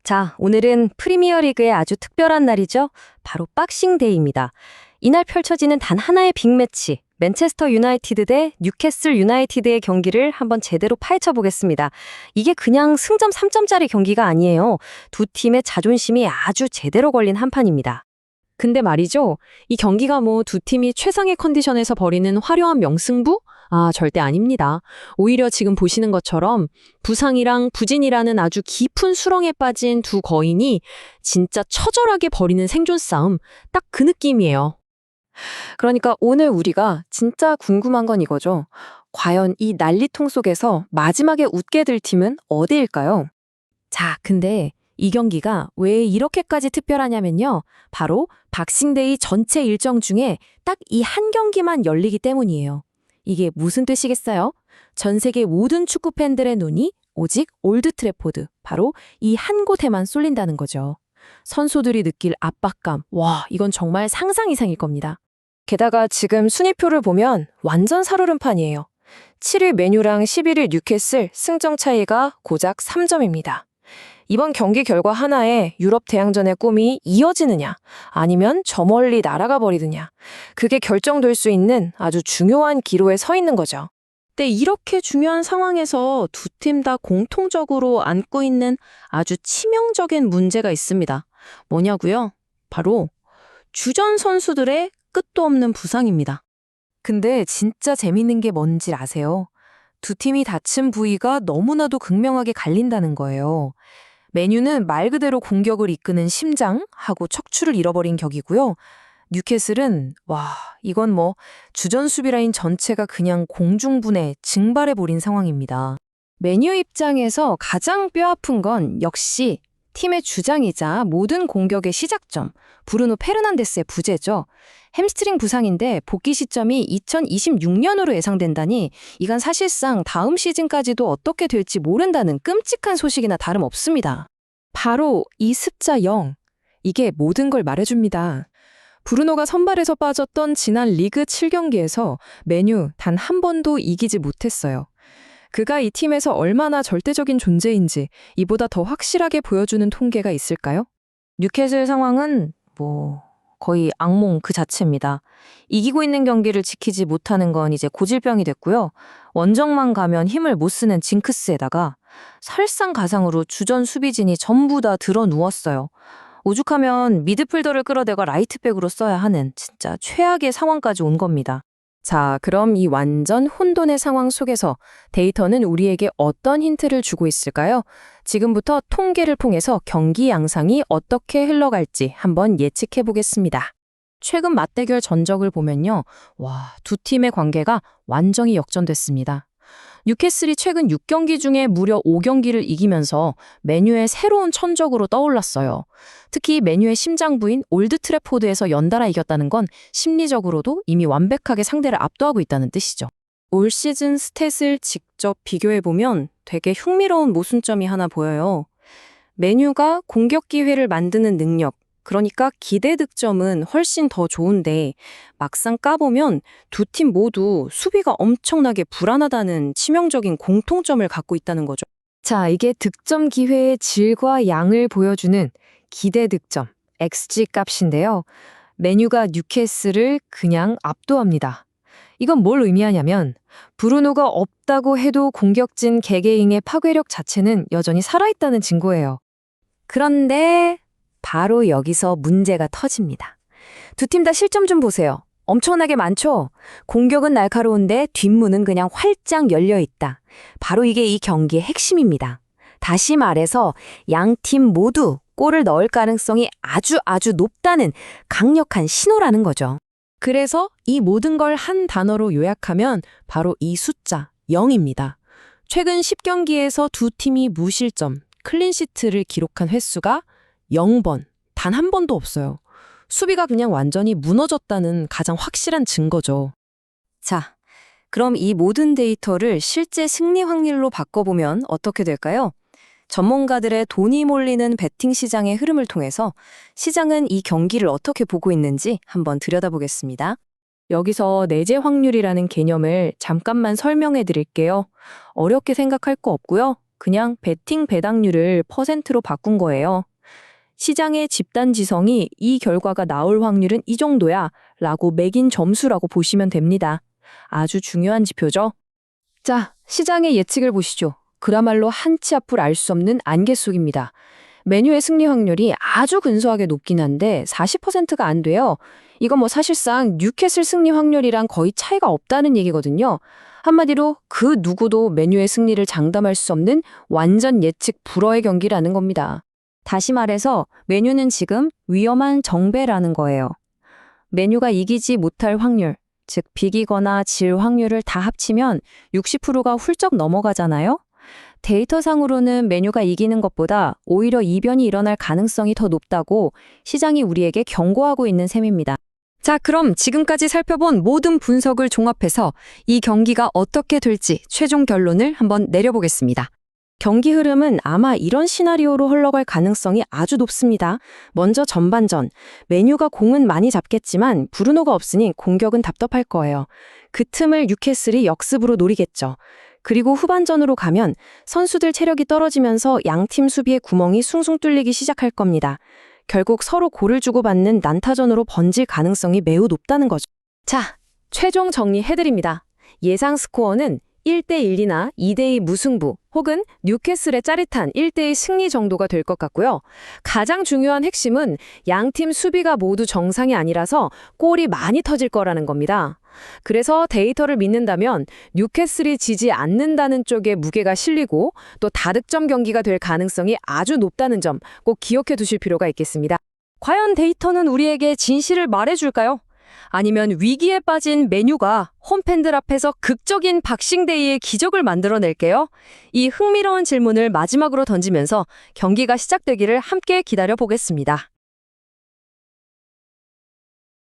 자, 오늘은 프리미어리그의 아주 특별한 날이죠. 바로 박싱데이입니다. 이날 펼쳐지는 단 하나의 빅매치, 맨체스터 유나이티드 대 뉴캐슬 유나이티드의 경기를 한번 제대로 파헤쳐 보겠습니다. 이게 그냥 승점 3점짜리 경기가 아니에요. 두 팀의 자존심이 아주 제대로 걸린 한판입니다. 근데 말이죠. 이 경기가 뭐 두 팀이 최상의 컨디션에서 벌이는 화려한 명승부? 절대 아닙니다. 오히려 지금 보시는 것처럼 부상이랑 부진이라는 아주 깊은 수렁에 빠진 두 거인이 진짜 처절하게 벌이는 생존 싸움, 딱 그 느낌이에요. 그러니까 오늘 우리가 진짜 궁금한 건 이거죠. 과연 이 난리통 속에서 마지막에 웃게 될 팀은 어디일까요? 자, 근데 이 경기가 왜 이렇게까지 특별하냐면요. 바로 박싱데이 전체 일정 중에 딱 이 한 경기만 열리기 때문이에요. 이게 무슨 뜻이겠어요? 전 세계 모든 축구 팬들의 눈이 오직 올드 트래포드, 바로 이 한 곳에만 쏠린다는 거죠. 선수들이 느낄 압박감, 와, 이건 정말 상상 이상일 겁니다. 게다가 지금 순위표를 보면 완전 살얼음판이에요. 7위 메뉴랑 11위 뉴캐슬 승점 차이가 고작 3점입니다. 이번 경기 결과 하나에 유럽 대항전의 꿈이 이어지느냐, 아니면 저 멀리 날아가 버리느냐, 그게 결정될 수 있는 아주 중요한 기로에 서 있는 거죠. 근데 이렇게 중요한 상황에서 두 팀 다 공통적으로 안고 있는 아주 치명적인 문제가 있습니다. 뭐냐고요? 바로 주전 선수들의 끝도 없는 부상입니다. 근데 진짜 재밌는 게 뭔지 아세요? 두 팀이 다친 부위가 너무나도 극명하게 갈린다는 거예요. 메뉴는 말 그대로 공격을 이끄는 심장하고 척추를 잃어버린 격이고요. 뉴캐슬은 이건 뭐 주전 수비 라인 전체가 그냥 공중분해, 증발해버린 상황입니다. 메뉴 입장에서 가장 뼈아픈 건 역시 팀의 주장이자 모든 공격의 시작점, 브루노 페르난데스의 부재죠. 햄스트링 부상인데 복귀 시점이 2026년으로 예상된다니 이건 사실상 다음 시즌까지도 어떻게 될지 모른다는 끔찍한 소식이나 다름없습니다. 바로 이 습자 0, 이게 모든 걸 말해줍니다. 브루노가 선발에서 빠졌던 지난 리그 7경기에서 메뉴 단 한 번도 이기지 못했어요. 그가 이 팀에서 얼마나 절대적인 존재인지 이보다 더 확실하게 보여주는 통계가 있을까요? 뉴캐슬 상황은 거의 악몽 그 자체입니다. 이기고 있는 경기를 지키지 못하는 건 이제 고질병이 됐고요. 원정만 가면 힘을 못 쓰는 징크스에다가 설상가상으로 주전 수비진이 전부 다 들어 누웠어요. 오죽하면 미드필더를 끌어대가 라이트백으로 써야 하는 진짜 최악의 상황까지 온 겁니다. 자, 그럼 이 완전 혼돈의 상황 속에서 데이터는 우리에게 어떤 힌트를 주고 있을까요? 지금부터 통계를 통해서 경기 양상이 어떻게 흘러갈지 한번 예측해 보겠습니다. 최근 맞대결 전적을 보면요. 두 팀의 관계가 완전히 역전됐습니다. 뉴캐슬이 최근 6경기 중에 무려 5경기를 이기면서 메뉴의 새로운 천적으로 떠올랐어요. 특히 메뉴의 심장부인 올드 트래포드에서 연달아 이겼다는 건 심리적으로도 이미 완벽하게 상대를 압도하고 있다는 뜻이죠. 올 시즌 스탯을 직접 비교해보면 되게 흥미로운 모순점이 하나 보여요. 메뉴가 공격 기회를 만드는 능력, 그러니까 기대 득점은 훨씬 더 좋은데 막상 까보면 두 팀 모두 수비가 엄청나게 불안하다는 치명적인 공통점을 갖고 있다는 거죠. 자, 이게 득점 기회의 질과 양을 보여주는 기대 득점, XG 값인데요. 메뉴가 뉴캐슬을 그냥 압도합니다. 이건 뭘 의미하냐면 브루노가 없다고 해도 공격진 개개인의 파괴력 자체는 여전히 살아있다는 증거예요. 그런데 바로 여기서 문제가 터집니다. 두 팀 다 실점 좀 보세요. 엄청나게 많죠? 공격은 날카로운데 뒷문은 그냥 활짝 열려있다. 바로 이게 이 경기의 핵심입니다. 다시 말해서 양 팀 모두 골을 넣을 가능성이 아주 높다는 강력한 신호라는 거죠. 그래서 이 모든 걸 한 단어로 요약하면 바로 이 숫자 0입니다. 최근 10경기에서 두 팀이 무실점, 클린시트를 기록한 횟수가 0번, 단 한 번도 없어요. 수비가 그냥 완전히 무너졌다는 가장 확실한 증거죠. 자, 그럼 이 모든 데이터를 실제 승리 확률로 바꿔보면 어떻게 될까요? 전문가들의 돈이 몰리는 베팅 시장의 흐름을 통해서 시장은 이 경기를 어떻게 보고 있는지 한번 들여다보겠습니다. 여기서 내재 확률이라는 개념을 잠깐만 설명해 드릴게요. 어렵게 생각할 거 없고요. 그냥 베팅 배당률을 퍼센트로 바꾼 거예요. 시장의 집단 지성이 이 결과가 나올 확률은 이 정도야 라고 매긴 점수라고 보시면 됩니다. 아주 중요한 지표죠. 자, 시장의 예측을 보시죠. 그야말로 한치 앞을 알 수 없는 안개 속입니다. 메뉴의 승리 확률이 아주 근소하게 높긴 한데 40%가 안 돼요. 이건 뭐 사실상 뉴캐슬 승리 확률이랑 거의 차이가 없다는 얘기거든요. 한마디로 그 누구도 메뉴의 승리를 장담할 수 없는 완전 예측 불허의 경기라는 겁니다. 다시 말해서 메뉴는 지금 위험한 정배라는 거예요. 메뉴가 이기지 못할 확률, 즉 비기거나 질 확률을 다 합치면 60%가 훌쩍 넘어가잖아요? 데이터상으로는 메뉴가 이기는 것보다 오히려 이변이 일어날 가능성이 더 높다고 시장이 우리에게 경고하고 있는 셈입니다. 자, 그럼 지금까지 살펴본 모든 분석을 종합해서 이 경기가 어떻게 될지 최종 결론을 한번 내려보겠습니다. 경기 흐름은 아마 이런 시나리오로 흘러갈 가능성이 아주 높습니다. 먼저 전반전, 메뉴가 공은 많이 잡겠지만 브루노가 없으니 공격은 답답할 거예요. 그 틈을 뉴캐슬이 역습으로 노리겠죠. 그리고 후반전으로 가면 선수들 체력이 떨어지면서 양팀 수비의 구멍이 숭숭 뚫리기 시작할 겁니다. 결국 서로 골을 주고받는 난타전으로 번질 가능성이 매우 높다는 거죠. 자, 최종 정리해드립니다. 예상 스코어는 1대1이나 2대2 무승부 혹은 뉴캐슬의 짜릿한 1대2 승리 정도가 될 것 같고요. 가장 중요한 핵심은 양팀 수비가 모두 정상이 아니라서 골이 많이 터질 거라는 겁니다. 그래서 데이터를 믿는다면 뉴캐슬이 지지 않는다는 쪽에 무게가 실리고 또 다득점 경기가 될 가능성이 아주 높다는 점 꼭 기억해 두실 필요가 있겠습니다. 과연 데이터는 우리에게 진실을 말해줄까요? 아니면 위기에 빠진 메뉴가 홈팬들 앞에서 극적인 박싱데이의 기적을 만들어낼게요? 이 흥미로운 질문을 마지막으로 던지면서 경기가 시작되기를 함께 기다려보겠습니다.